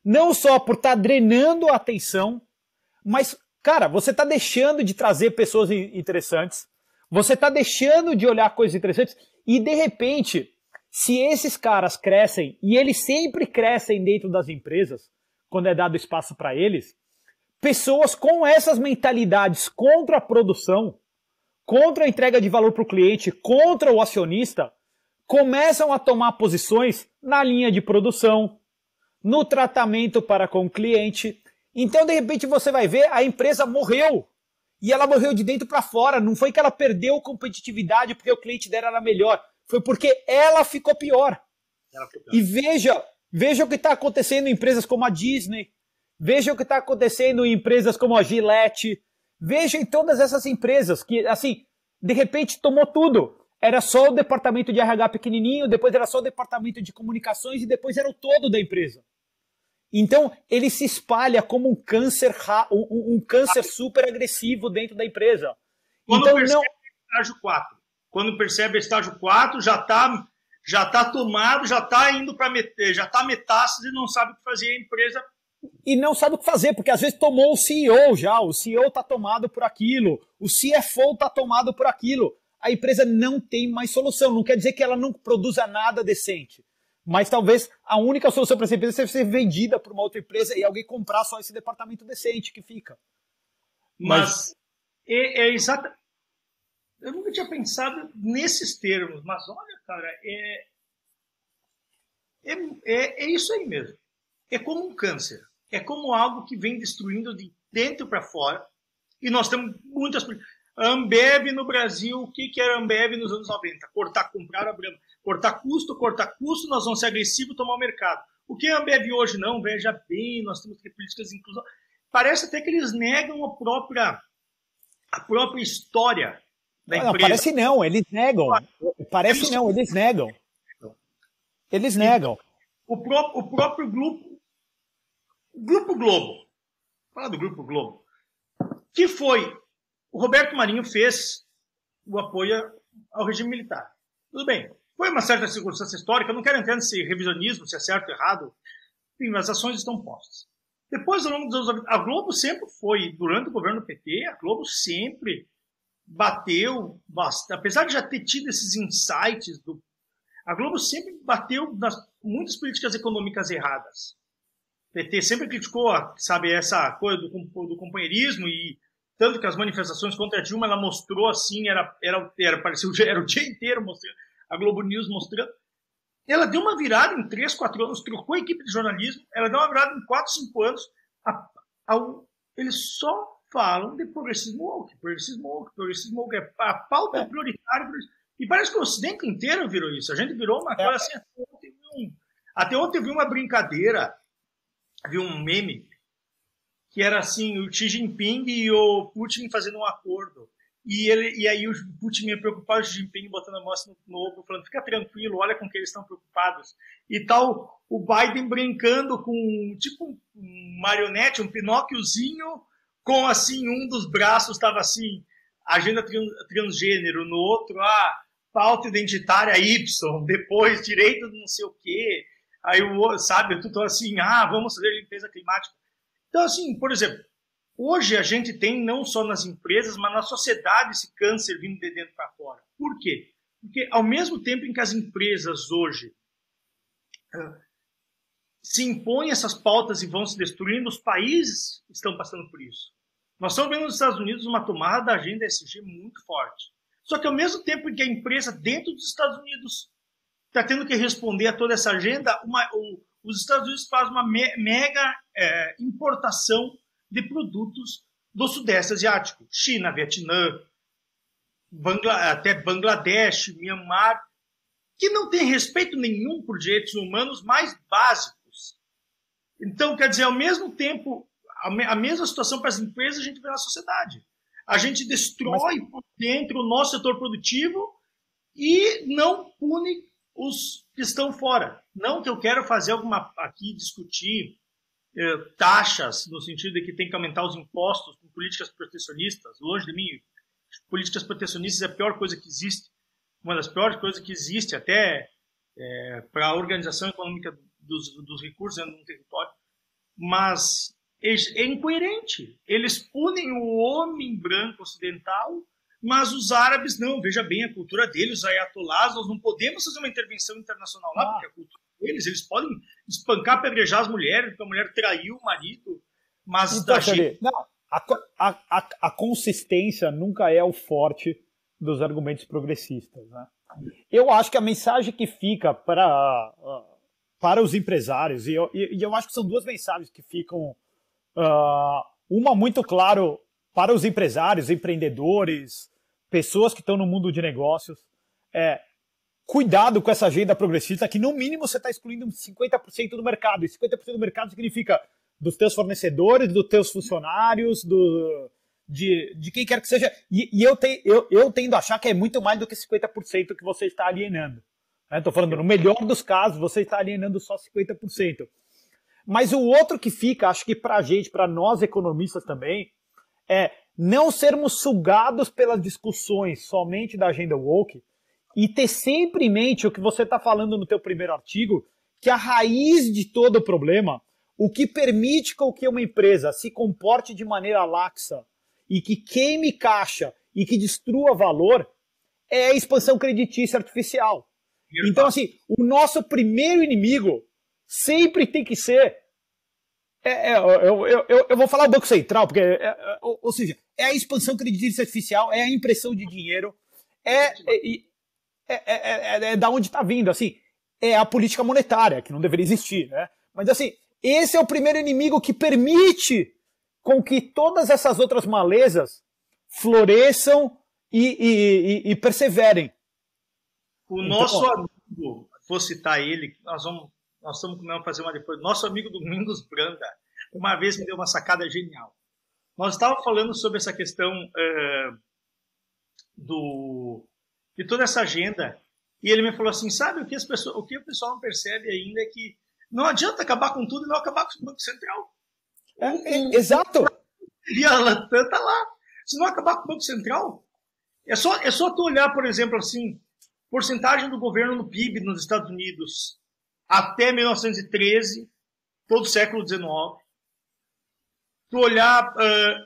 não só por estar drenando a atenção, mas, cara, você está deixando de trazer pessoas interessantes, você está deixando de olhar coisas interessantes e, de repente, se esses caras crescem, e eles sempre crescem dentro das empresas, quando é dado espaço para eles, pessoas com essas mentalidades contra a produção, contra a entrega de valor para o cliente, contra o acionista, começam a tomar posições na linha de produção, no tratamento para com o cliente. Então, de repente, você vai ver, a empresa morreu. E ela morreu de dentro para fora. Não foi que ela perdeu competitividade porque o cliente dela era melhor. Foi porque ela ficou pior. E veja o que está acontecendo em empresas como a Disney. Veja o que está acontecendo em empresas como a Gillette. Veja em todas essas empresas que, assim, de repente tomou tudo. Era só o departamento de RH pequenininho, depois era só o departamento de comunicações e depois era o todo da empresa. Então, ele se espalha como um câncer super agressivo dentro da empresa. Quando então, percebe estágio 4. Quando percebe estágio 4, já tá tomado, já está indo para já está metástase e não sabe o que fazer a empresa. E não sabe o que fazer, porque às vezes tomou o CEO já, o CEO está tomado por aquilo, o CFO está tomado por aquilo. A empresa não tem mais solução. Não quer dizer que ela não produza nada decente. Mas talvez a única solução para essa empresa seja ser vendida para uma outra empresa e alguém comprar só esse departamento decente que fica. Mas é exato. Eu nunca tinha pensado nesses termos, mas olha, cara, é isso aí mesmo. É como um câncer. É como algo que vem destruindo de dentro para fora. E nós temos muitas... A Ambev no Brasil, o que era a Ambev nos anos 90? Comprar a Brahma. Cortar custo, nós vamos ser agressivos e tomar o mercado. O que é a Ambev hoje? Não, veja bem, nós temos que ter políticas de inclusão. Parece até que eles negam a própria história da empresa. Parece não, eles negam. Parece não, eles negam. Eles negam. O próprio Grupo Globo. Fala do Grupo Globo. Que foi... O Roberto Marinho fez o apoio ao regime militar. Tudo bem. Foi uma certa circunstância histórica. Eu não quero entrar nesse revisionismo, se é certo ou errado. Enfim, as ações estão postas. Depois, ao longo dos anos, a Globo sempre foi, durante o governo PT, a Globo sempre bateu, apesar de já ter tido esses insights, a Globo sempre bateu nas muitas políticas econômicas erradas. O PT sempre criticou, sabe, essa coisa do companheirismo e tanto que as manifestações contra a Dilma, ela mostrou assim, parecia o dia inteiro mostrando, a Globo News mostrando. Ela deu uma virada em 3, 4 anos, trocou a equipe de jornalismo, ela deu uma virada em 4, 5 anos. Eles só falam de progressismo woke. A pauta é prioritária. E parece que o Ocidente inteiro virou isso. A gente virou uma coisa assim. Até ontem eu vi uma brincadeira, vi um meme, que era assim, o Xi Jinping e o Putin fazendo um acordo. E aí o Putin me preocupado, o Xi Jinping botando a mão no ombro, falando, fica tranquilo, olha com que eles estão preocupados. E tal, o Biden brincando com, tipo, um marionete, um pinóquiozinho, com, assim, um dos braços estava assim, agenda transgênero, no outro, pauta identitária Y, depois direito de não sei o quê. Aí, sabe, eu tô assim, vamos fazer limpeza climática. Então, assim, por exemplo, hoje a gente tem, não só nas empresas, mas na sociedade, esse câncer vindo de dentro para fora. Por quê? Porque ao mesmo tempo em que as empresas hoje se impõem essas pautas e vão se destruindo, os países estão passando por isso. Nós estamos vendo nos Estados Unidos uma tomada da agenda ESG muito forte. Só que ao mesmo tempo em que a empresa dentro dos Estados Unidos está tendo que responder a toda essa agenda, os Estados Unidos fazem uma mega importação de produtos do Sudeste Asiático. China, Vietnã, até Bangladesh, Myanmar, que não tem respeito nenhum por direitos humanos mais básicos. Então, quer dizer, ao mesmo tempo, a mesma situação para as empresas a gente vê na sociedade. A gente destrói por dentro o nosso setor produtivo e não pune os que estão fora. Não que eu quero fazer aqui discutir taxas, no sentido de que tem que aumentar os impostos com políticas protecionistas. Longe de mim, políticas protecionistas é a pior coisa que existe. Uma das piores coisas que existe, até para a organização econômica dos recursos dentro de um território. Mas é incoerente. Eles punem o homem branco ocidental, mas os árabes não. Veja bem a cultura deles, os ayatollahs. Nós não podemos fazer uma intervenção internacional lá, porque a cultura deles, eles podem espancar, apedrejar as mulheres, porque a mulher traiu o marido. Mas então, não, a consistência nunca é o forte dos argumentos progressistas, né? Eu acho que a mensagem que fica para os empresários, e eu acho que são duas mensagens que ficam, uma muito claro para os empresários, empreendedores, pessoas que estão no mundo de negócios, cuidado com essa agenda progressista, que no mínimo você está excluindo 50% do mercado, e 50% do mercado significa dos teus fornecedores, dos teus funcionários, de quem quer que seja. E eu tendo a achar que é muito mais do que 50% que você está alienando. Estou falando, no melhor dos casos, você está alienando só 50%. Mas o outro que fica, acho que para a gente, para nós economistas também, é não sermos sugados pelas discussões somente da agenda woke e ter sempre em mente o que você está falando no teu primeiro artigo, que a raiz de todo o problema, o que permite com que uma empresa se comporte de maneira laxa e que queime caixa e que destrua valor, é a expansão creditícia artificial. Então, assim, o nosso primeiro inimigo sempre tem que ser... eu vou falar o Banco Central, porque, ou seja, é a expansão creditícia artificial, é a impressão de dinheiro, da onde está vindo, assim, é a política monetária, que não deveria existir, né? Mas, assim, esse é o primeiro inimigo que permite com que todas essas outras malezas floresçam e perseverem. O nosso amigo, vou citar ele, nós vamos fazer uma depois. Nosso amigo Domingos Branda, uma vez me deu uma sacada genial. Nós estávamos falando sobre essa questão de toda essa agenda, e ele me falou assim, sabe o que o pessoal não percebe ainda é que não adianta acabar com tudo e não acabar com o Banco Central. Exato. E a Latam está lá. Se não acabar com o Banco Central, é só tu olhar, por exemplo, assim, porcentagem do governo no PIB nos Estados Unidos até 1913, todo o século XIX. Tu olhar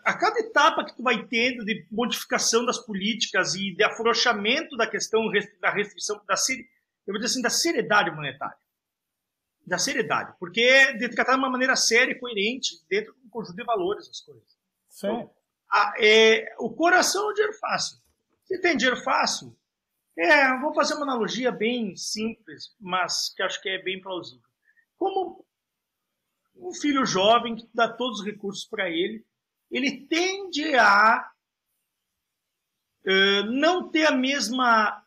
a cada etapa que tu vai tendo de modificação das políticas e de afrouxamento da questão da restrição, eu vou dizer assim, da seriedade monetária. Da seriedade, porque é de tratar de uma maneira séria e coerente dentro de um conjunto de valores as coisas. Sim. Então, o coração é o dinheiro fácil. Se tem dinheiro fácil, vou fazer uma analogia bem simples, mas que acho que é bem plausível. Como um filho jovem que dá todos os recursos para ele tende a não ter a mesma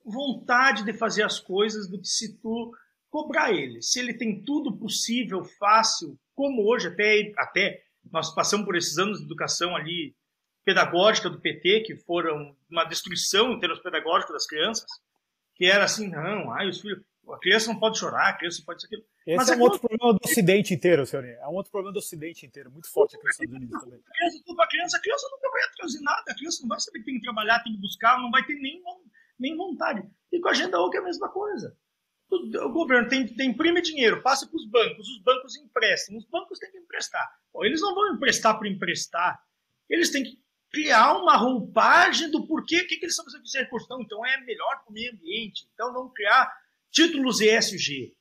vontade de fazer as coisas do que se tu cobrar ele. Se ele tem tudo possível, fácil, como hoje, até nós passamos por esses anos de educação ali pedagógica do PT, que foram uma destruição em termos pedagógicos das crianças, que era assim, não, a criança não pode chorar, a criança não pode isso, aquilo. Esse é um outro problema do Ocidente inteiro, senhor. É um outro problema do Ocidente inteiro, muito forte aqui nos Estados Unidos também. A criança nunca vai atrás de nada, a criança não vai saber que tem que trabalhar, tem que buscar, não vai ter nem vontade. E com a agenda woke é a mesma coisa. O governo imprime dinheiro, passa para os bancos emprestam, os bancos têm que emprestar. Bom, eles não vão emprestar por emprestar, eles têm que criar uma roupagem do porquê, o que eles estão fazendo com esse recurso. Então é melhor para o meio ambiente, então vamos criar títulos ESG.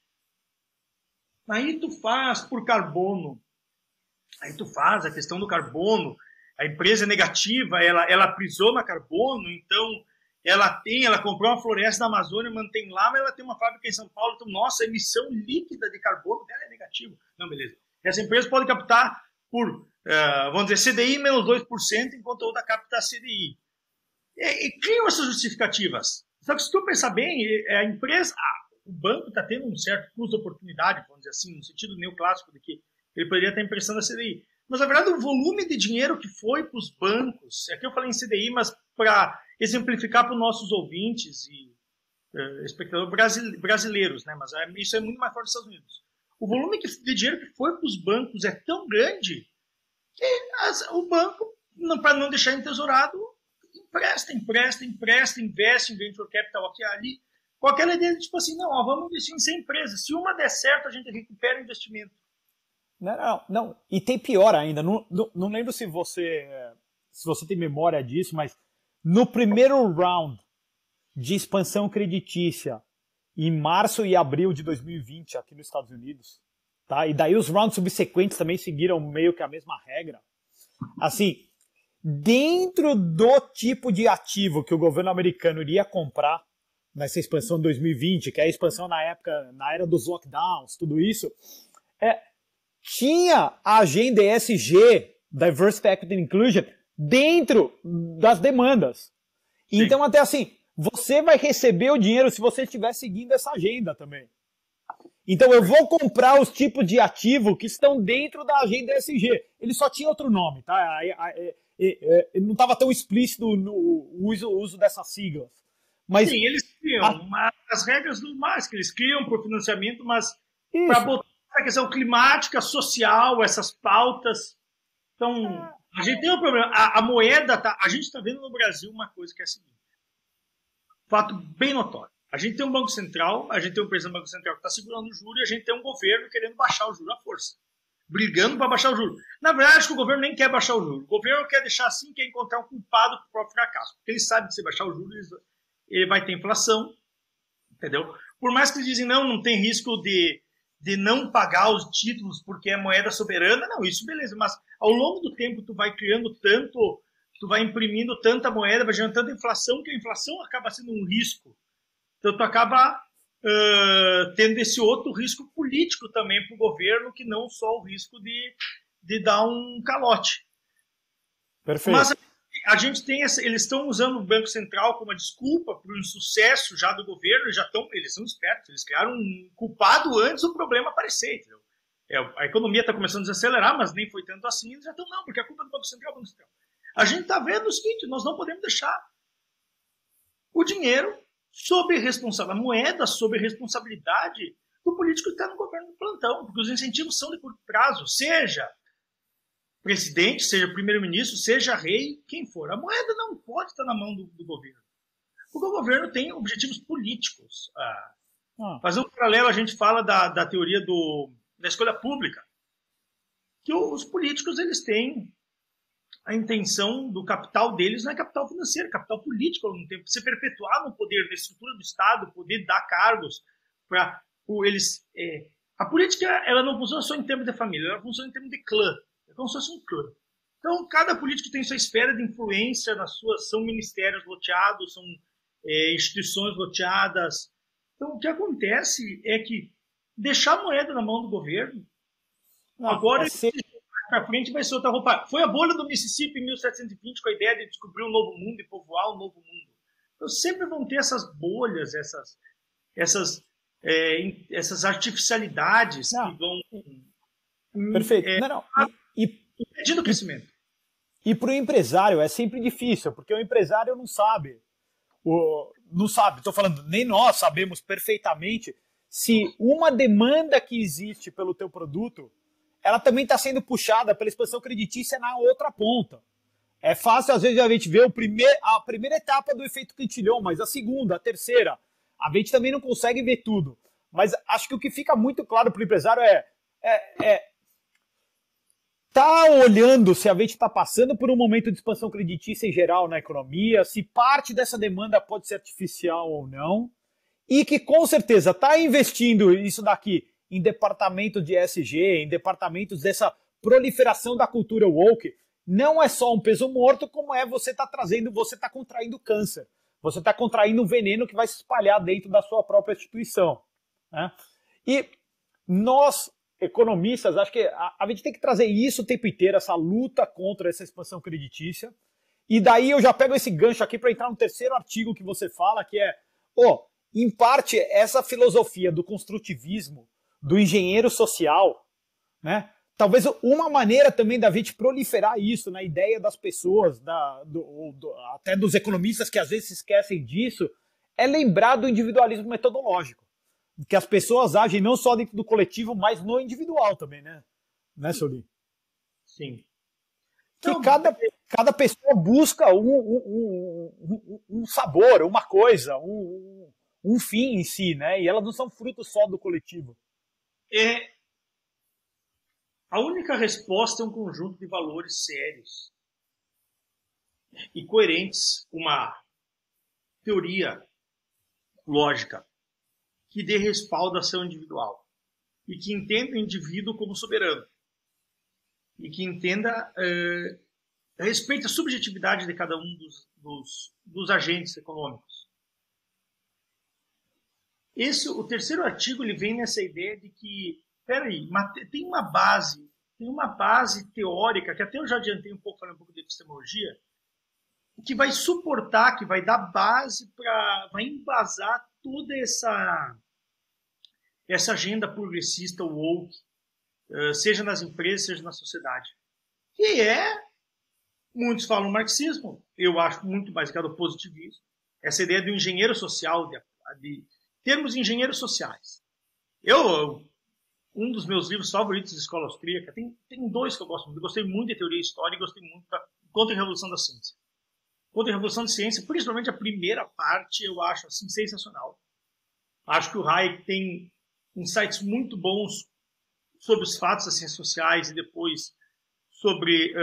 Aí tu faz por carbono, aí tu faz a questão do carbono, a empresa é negativa, ela aprisiona carbono, então ela comprou uma floresta da Amazônia, mantém lá, mas ela tem uma fábrica em São Paulo, então, nossa, a emissão líquida de carbono dela é negativa. Não, beleza. Essa empresa pode captar por, vamos dizer, CDI menos 2%, enquanto a outra capta CDI. E criam essas justificativas. Só que se tu pensar bem, a empresa, o banco está tendo um certo custo de oportunidade, vamos dizer assim, no sentido neoclássico de que ele poderia estar emprestando a CDI. Mas, na verdade, o volume de dinheiro que foi para os bancos, aqui eu falei em CDI, mas para exemplificar para os nossos ouvintes e espectadores brasileiros, né? Mas isso é muito mais forte nos Estados Unidos. O volume de dinheiro que foi para os bancos é tão grande que o banco, para não deixar entesourado, empresta, investe em venture capital aqui e ali. Com aquela ideia de, tipo assim, não, vamos investir em 100 empresas. Se uma der certo, a gente recupera o investimento. Não. E tem pior ainda. Não lembro se você tem memória disso, mas no primeiro round de expansão creditícia, em março e abril de 2020, aqui nos Estados Unidos, tá? E daí os rounds subsequentes também seguiram meio que a mesma regra. Assim, dentro do tipo de ativo que o governo americano iria comprar nessa expansão de 2020, que é a expansão na era dos lockdowns, tudo isso, tinha a agenda ESG, Diversity, Equity and Inclusion, dentro das demandas. Sim. Então, até assim, você vai receber o dinheiro se você estiver seguindo essa agenda também. Então, eu vou comprar os tipos de ativo que estão dentro da agenda ESG. Ele só tinha outro nome, tá? Ele não estava tão explícito no uso dessas siglas. Mas, sim, eles criam as regras normais que eles criam para o financiamento, mas para botar a questão climática, social, essas pautas. Então, a gente tem um problema. A moeda, a gente está vendo no Brasil uma coisa que é a seguinte. Fato bem notório. A gente tem um Banco Central, a gente tem um presidente do Banco Central que está segurando o juro e a gente tem um governo querendo baixar o juro à força. Brigando para baixar o juro. Na verdade, acho que o governo nem quer baixar o juro. O governo quer deixar assim, quer encontrar um culpado para o próprio fracasso. Porque ele sabe que se baixar o juro, ele vai ter inflação. Entendeu? Por mais que eles dizem, não tem risco de não pagar os títulos porque é moeda soberana, não, isso beleza. Mas ao longo do tempo, tu vai criando tanto, tu vai imprimindo tanta moeda, vai gerando tanta inflação, que a inflação acaba sendo um risco. Então, tu acaba tendo esse outro risco político também para o governo, que não só o risco de dar um calote. Perfeito. Mas a gente tem eles estão usando o Banco Central como uma desculpa para o insucesso já do governo, eles são espertos, eles criaram um culpado antes do problema aparecer, entendeu? A economia está começando a desacelerar, mas nem foi tanto assim, eles já estão, não, porque a culpa é do Banco Central, Banco Central. A gente está vendo o seguinte, nós não podemos deixar o dinheiro sob responsabilidade, a moeda sob responsabilidade do político que está no governo do plantão, porque os incentivos são de curto prazo, seja presidente, seja primeiro-ministro, seja rei, quem for. A moeda não pode estar na mão do governo, porque o governo tem objetivos políticos. Fazer um paralelo, a gente fala da teoria da escolha pública, que os políticos eles têm a intenção do capital deles não é capital financeiro, é capital político ao mesmo tempo. Se perpetuar no poder, na estrutura do Estado, poder dar cargos para eles. A política ela não funciona só em termos de família, ela funciona em termos de clã. É como se fosse um clã. Então, cada político tem sua esfera de influência, são ministérios loteados, são instituições loteadas. Então, o que acontece é que deixar a moeda na mão do governo, agora para frente vai ser outra roupa. Foi a bolha do Mississippi em 1720 com a ideia de descobrir um novo mundo e povoar um novo mundo. Então sempre vão ter essas bolhas, essas artificialidades que vão... Perfeito. Impedindo o crescimento. E para o empresário é sempre difícil, porque o empresário não sabe. Estou falando, nem nós sabemos perfeitamente se uma demanda que existe pelo teu produto ela também está sendo puxada pela expansão creditícia na outra ponta. É fácil, às vezes, a gente ver a primeira etapa do efeito quintilhão, mas a segunda, a terceira, a gente também não consegue ver tudo. Mas acho que o que fica muito claro para o empresário tá olhando se a gente está passando por um momento de expansão creditícia em geral na economia, se parte dessa demanda pode ser artificial ou não, e que com certeza está investindo isso daqui em departamentos de ESG, em departamentos dessa proliferação da cultura woke, não é só um peso morto, como você está trazendo, você está contraindo câncer. Você está contraindo um veneno que vai se espalhar dentro da sua própria instituição. Né? E nós, economistas, acho que a gente tem que trazer isso o tempo inteiro, essa luta contra essa expansão creditícia. E daí eu já pego esse gancho aqui para entrar no terceiro artigo que você fala, que é, em parte, essa filosofia do construtivismo, do engenheiro social, né? Talvez uma maneira também da gente proliferar isso na ideia das pessoas, até dos economistas que às vezes se esquecem disso, é lembrar do individualismo metodológico. Que as pessoas agem não só dentro do coletivo, mas no individual também, né? Né, Soli? Sim. Que então, cada pessoa busca um sabor, uma coisa, um fim em si, né? E elas não são frutos só do coletivo. A única resposta é um conjunto de valores sérios e coerentes, uma teoria lógica que dê respaldo à ação individual e que entenda o indivíduo como soberano e que entenda, respeite a subjetividade de cada um dos agentes econômicos. O terceiro artigo ele vem nessa ideia de que, tem uma base teórica, que até eu já adiantei um pouco, falando um pouco de epistemologia, que vai suportar, que vai dar base vai embasar toda essa agenda progressista woke, seja nas empresas, seja na sociedade. Que muitos falam marxismo, eu acho muito mais ligado ao positivismo, essa ideia do engenheiro social, de termos engenheiros sociais. Um dos meus livros favoritos de escola austríaca, tem dois que eu gosto muito. Eu gostei muito de teoria histórica e gostei muito da Contra-Revolução da Ciência. Contra-Revolução da Ciência, principalmente a primeira parte, eu acho assim, sensacional. Acho que o Hayek tem insights muito bons sobre os fatos das ciências sociais e depois sobre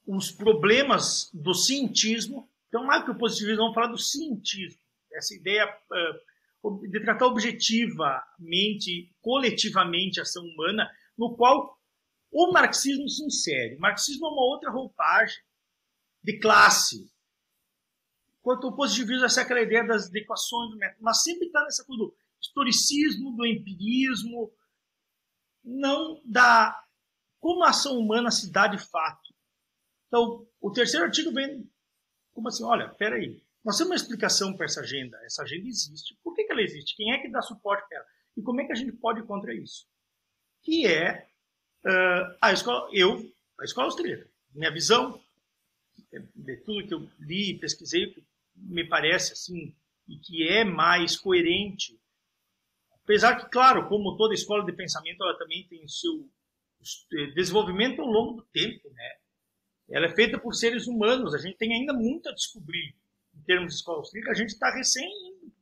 os problemas do cientismo. Então, mais que o positivismo, vamos falar do cientismo. Essa ideia de tratar objetivamente, coletivamente a ação humana, no qual o marxismo se insere. O marxismo é uma outra roupagem de classe, enquanto o positivismo é aquela ideia das equações do método, mas sempre está nessa coisa do historicismo, do empirismo, não da como a ação humana se dá de fato. Então, o terceiro artigo vem como assim, olha, peraí, nós temos uma explicação para essa agenda existe, por que ela existe, quem é que dá suporte para ela, e como é que a gente pode ir contra isso? Que é a escola austríaca. Minha visão, de tudo que eu li e pesquisei, que me parece assim, e que é mais coerente, apesar que, claro, como toda escola de pensamento, ela também tem seu desenvolvimento ao longo do tempo, né? Ela é feita por seres humanos, a gente tem ainda muito a descobrir em termos de escola austríaca, a gente está recém indo.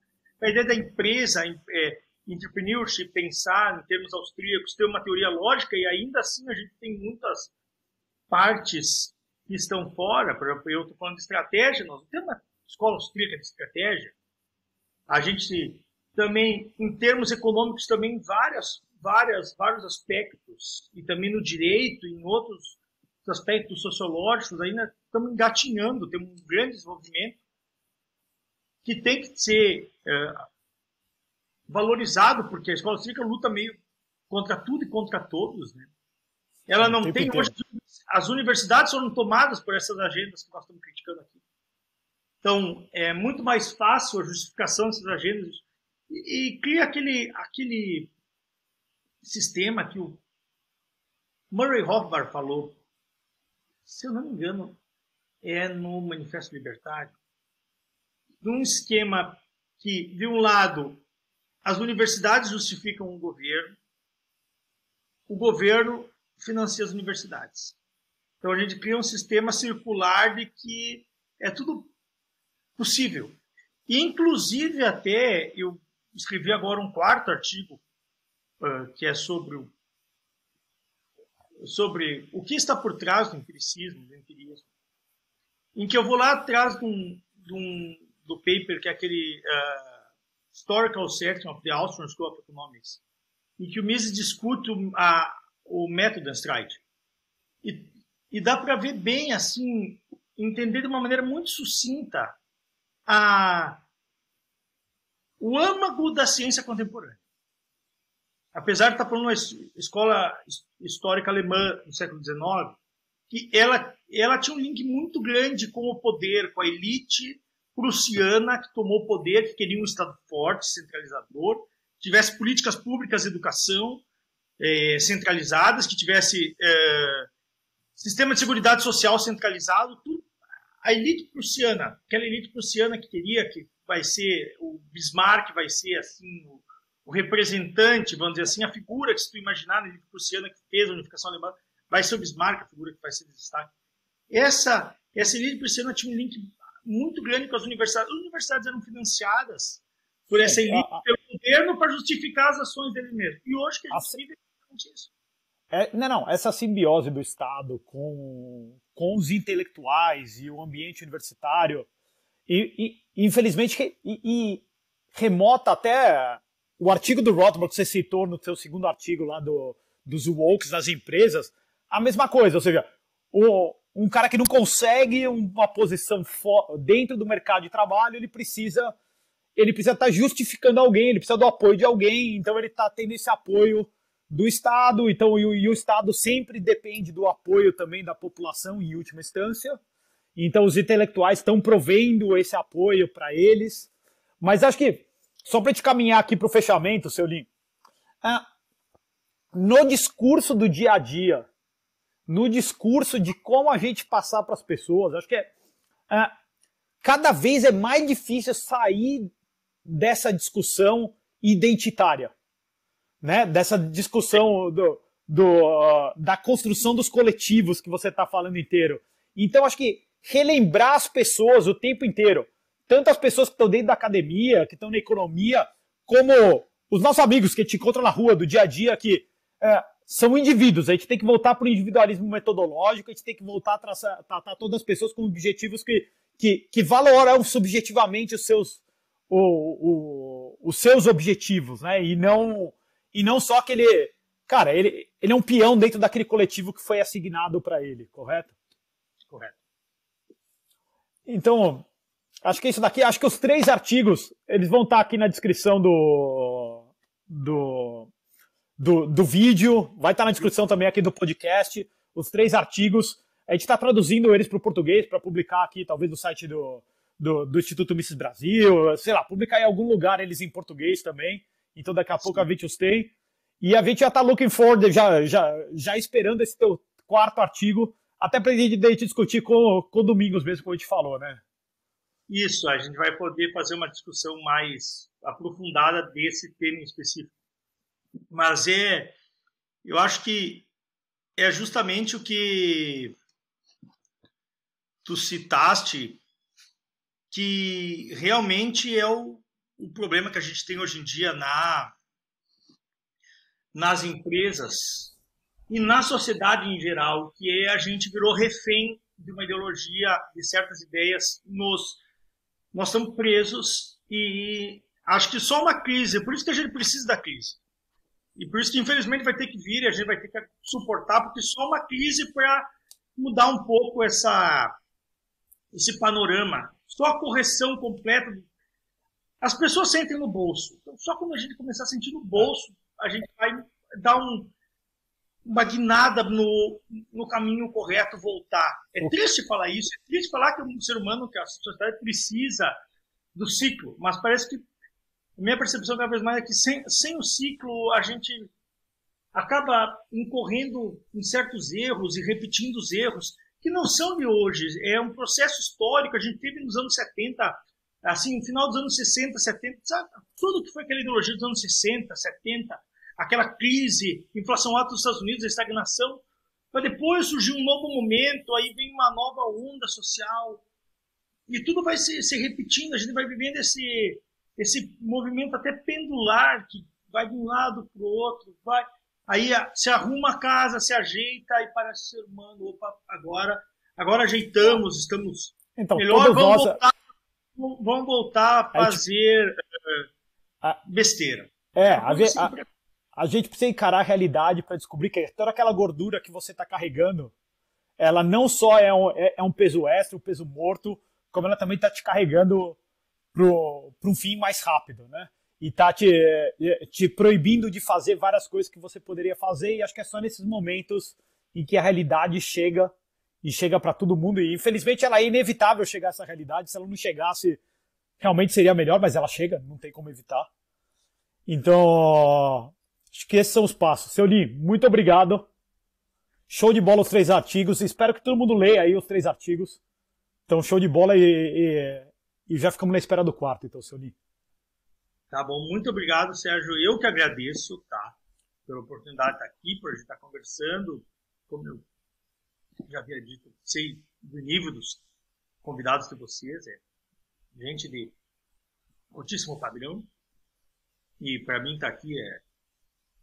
A ideia da empresa, entrepreneurship, pensar em termos austríacos, ter uma teoria lógica, e ainda assim a gente tem muitas partes que estão fora. Por exemplo, eu estou falando de estratégia, nós não temos uma escola austríaca de estratégia. A gente também, em termos econômicos, também vários aspectos, e também no direito, em outros aspectos sociológicos, ainda estamos engatinhando, temos um grande desenvolvimento que tem que ser valorizado, porque a escola austríaca luta meio contra tudo e contra todos, né? Ela não tem hoje, as universidades foram tomadas por essas agendas que nós estamos criticando aqui. Então, é muito mais fácil a justificação dessas agendas e cria aquele sistema que o Murray Rothbard falou, se eu não me engano, é no Manifesto Libertário, de um esquema que, de um lado, as universidades justificam o governo financia as universidades. Então a gente cria um sistema circular de que é tudo possível. E, inclusive, até eu escrevi agora um quarto artigo que é sobre o que está por trás do empiricismo, do empirismo, em que eu vou lá atrás do paper, que é aquele Historical Section of the Austrian School of Economics, em que o Mises discute o Methodenstreit. E dá para ver bem, assim, entender de uma maneira muito sucinta o âmago da ciência contemporânea. Apesar de estar falando uma escola histórica alemã do século XIX, que ela tinha um link muito grande com o poder, com a elite prussiana que tomou o poder, que queria um Estado forte, centralizador, que tivesse políticas públicas de educação centralizadas, que tivesse sistema de seguridade social centralizado, tudo. A elite prussiana, aquela elite prussiana que queria que vai ser o Bismarck, vai ser assim o representante, vamos dizer assim, a figura que se tu imaginar na elite prussiana que fez a unificação alemã, vai ser o Bismarck, a figura que vai ser de destaque. Essa elite prussiana tinha um link muito grande com as universidades. As universidades eram financiadas por essa elite, pelo governo, para justificar as ações dele mesmo. E hoje que a gente vive exatamente isso. Essa simbiose do Estado com os intelectuais e o ambiente universitário, infelizmente, remota até o artigo do Rothbard que você citou no seu segundo artigo lá dos Wokes das empresas, a mesma coisa, ou seja, um cara que não consegue uma posição dentro do mercado de trabalho, ele precisa estar justificando alguém, ele precisa do apoio de alguém, então ele está tendo esse apoio do Estado, então, e o Estado sempre depende do apoio também da população, em última instância. Então, os intelectuais estão provendo esse apoio para eles. Mas acho que, só para te caminhar aqui para o fechamento, seu Lin, no discurso do dia a dia, no discurso de como a gente passar para as pessoas, acho que cada vez é mais difícil sair dessa discussão identitária. Né, dessa discussão da construção dos coletivos que você está falando inteiro. Então, acho que relembrar as pessoas o tempo inteiro, tanto as pessoas que estão dentro da academia, que estão na economia, como os nossos amigos que te encontram na rua do dia a dia, que são indivíduos. A gente tem que voltar para o individualismo metodológico, a gente tem que voltar a tratar todas as pessoas com objetivos que valoram subjetivamente os seus objetivos, né? E não só aquele... Cara, ele é um peão dentro daquele coletivo que foi assignado para ele, correto? Correto. Então, acho que isso daqui... Acho que os 3 artigos, eles vão estar aqui na descrição do vídeo, vai estar na descrição também aqui do podcast, os 3 artigos. A gente está traduzindo eles para o português, para publicar aqui, talvez no site do Instituto Mises Brasil, sei lá, publicar em algum lugar eles em português também. Então daqui a pouco a gente os tem. E a gente já está looking forward, já esperando esse teu 4º artigo, até para a gente discutir com o Domingos mesmo, como a gente falou, né? Isso, a gente vai poder fazer uma discussão mais aprofundada desse tema em específico. Mas eu acho que é justamente o que tu citaste, que realmente é o problema que a gente tem hoje em dia nas empresas e na sociedade em geral, que a gente virou refém de uma ideologia, de certas ideias. Nós estamos presos e acho que só uma crise, por isso que a gente precisa da crise. E por isso que, infelizmente, vai ter que vir, a gente vai ter que suportar, porque só uma crise para mudar um pouco esse panorama. Só a correção completa. As pessoas sentem no bolso. Então, só quando a gente começar a sentir no bolso, a gente vai dar uma guinada no caminho correto, voltar. É triste falar isso, é triste falar que o ser humano, que a sociedade precisa do ciclo, mas parece que a minha percepção cada vez mais é que sem o ciclo a gente acaba incorrendo em certos erros e repetindo os erros que não são de hoje. É um processo histórico, a gente teve nos anos 70, assim, no final dos anos 60, 70, sabe? Tudo que foi aquela ideologia dos anos 60, 70, aquela crise, inflação alta dos Estados Unidos, a estagnação, para depois surgir um novo momento, aí vem uma nova onda social, e tudo vai se repetindo, a gente vai vivendo esse movimento até pendular, que vai de um lado para o outro, aí se arruma a casa, se ajeita, e parece ser humano, opa, agora ajeitamos, estamos então, melhor, vamos voltar a fazer besteira. A gente precisa encarar a realidade para descobrir que toda aquela gordura que você está carregando, ela não só é um peso extra, um peso morto, como ela também está te carregando para um fim mais rápido, né? E está te proibindo de fazer várias coisas que você poderia fazer, e acho que é só nesses momentos em que a realidade chega, e chega para todo mundo, e infelizmente ela é inevitável chegar a essa realidade. Se ela não chegasse, realmente seria melhor, mas ela chega, não tem como evitar. Então, acho que esses são os passos. Seu Li, muito obrigado. Show de bola os 3 artigos. Espero que todo mundo leia aí os 3 artigos. Então, show de bola e já ficamos na espera do quarto, então, seu Li. Tá bom, muito obrigado, Sérgio. Eu que agradeço, tá? Pela oportunidade de estar aqui, por a gente estar conversando. Como eu já havia dito, sei do nível dos convidados de vocês. É gente de altíssimo padrão. E para mim estar aqui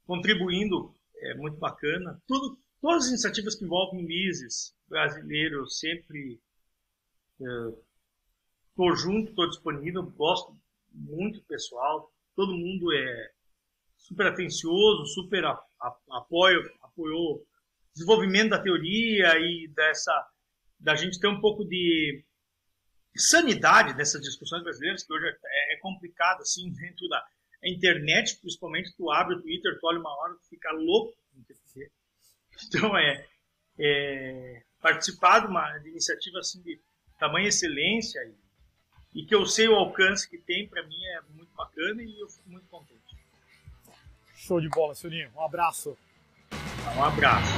contribuindo é muito bacana. Todas as iniciativas que envolvem MISES brasileiros, sempre estou junto, estou disponível, gosto muito do pessoal. Todo mundo é super atencioso, super apoiou o desenvolvimento da teoria e da gente ter um pouco de sanidade dessas discussões brasileiras, que hoje é complicado, assim, dentro da internet, principalmente. Tu abre o Twitter, tu olha uma hora, tu fica louco. Então, participar de iniciativa assim, de tamanha excelência e que eu sei o alcance que tem, para mim é muito bacana e eu fico muito contente. Show de bola, Silvinho. Um abraço. Um abraço.